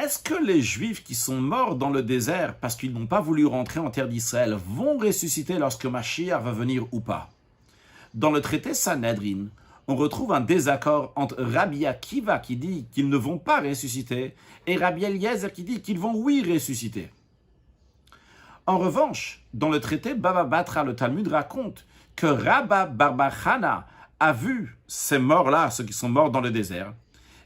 est-ce que les Juifs qui sont morts dans le désert parce qu'ils n'ont pas voulu rentrer en terre d'Israël vont ressusciter lorsque Mashiach va venir ou pas? Dans le traité Sanhedrin, on retrouve un désaccord entre Rabbi Akiva qui dit qu'ils ne vont pas ressusciter et Rabbi Eliezer qui dit qu'ils vont oui ressusciter. En revanche, dans le traité Baba Batra, le Talmud raconte que Rabba Barbachana a vu ces morts-là, ceux qui sont morts dans le désert,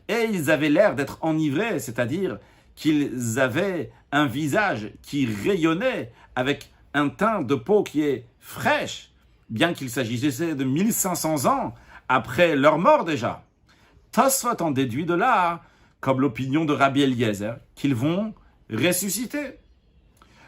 et ils avaient l'air d'être enivrés, c'est-à-dire qu'ils avaient un visage qui rayonnait avec un teint de peau qui est fraîche, bien qu'il s'agissait de 1500 ans après leur mort déjà. Tosfot en déduit de là, comme l'opinion de Rabbi Eliezer, qu'ils vont ressusciter.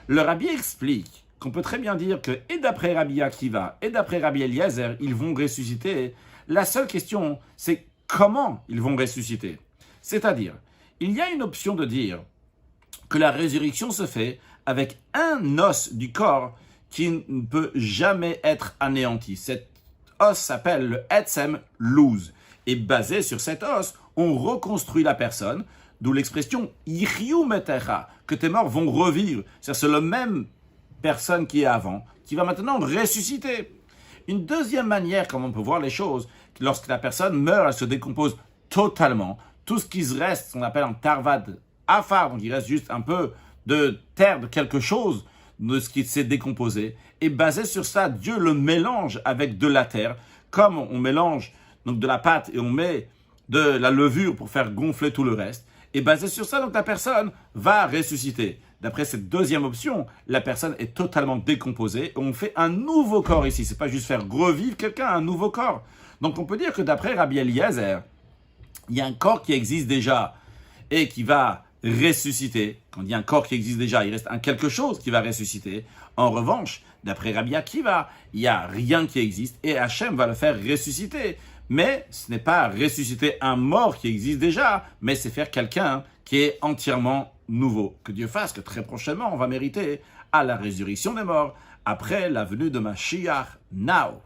Le Rabbi explique qu'on peut très bien dire que, et d'après Rabbi Akiva, et d'après Rabbi Eliezer, ils vont ressusciter. La seule question, c'est comment ils vont ressusciter. C'est-à-dire, il y a une option de dire que la résurrection se fait avec un os du corps qui ne peut jamais être anéanti. Cet os s'appelle le Etzem Luz. Et basé sur cet os, on reconstruit la personne, d'où l'expression Yichyu Metecha, que tes morts vont revivre. C'est la même personne qui est avant, qui va maintenant ressusciter. Une deuxième manière, comme on peut voir les choses, lorsque la personne meurt, elle se décompose totalement. Tout ce qui se reste, on appelle un tarvad afar, donc il reste juste un peu de terre, de quelque chose, de ce qui s'est décomposé. Et basé sur ça, Dieu le mélange avec de la terre, comme on mélange donc de la pâte et on met de la levure pour faire gonfler tout le reste. Et basé sur ça, donc la personne va ressusciter. D'après cette deuxième option, la personne est totalement décomposée et on fait un nouveau corps ici. C'est pas juste faire revivre quelqu'un, un nouveau corps. Donc on peut dire que d'après Rabbi Eliezer, il y a un corps qui existe déjà et qui va ressusciter. Quand il y a un corps qui existe déjà, il reste un quelque chose qui va ressusciter. En revanche, d'après Rabbi Akiva, il n'y a rien qui existe et Hachem va le faire ressusciter. Mais ce n'est pas ressusciter un mort qui existe déjà, mais c'est faire quelqu'un qui est entièrement nouveau. Que Dieu fasse que très prochainement, on va mériter à la résurrection des morts après la venue de Mashiach now.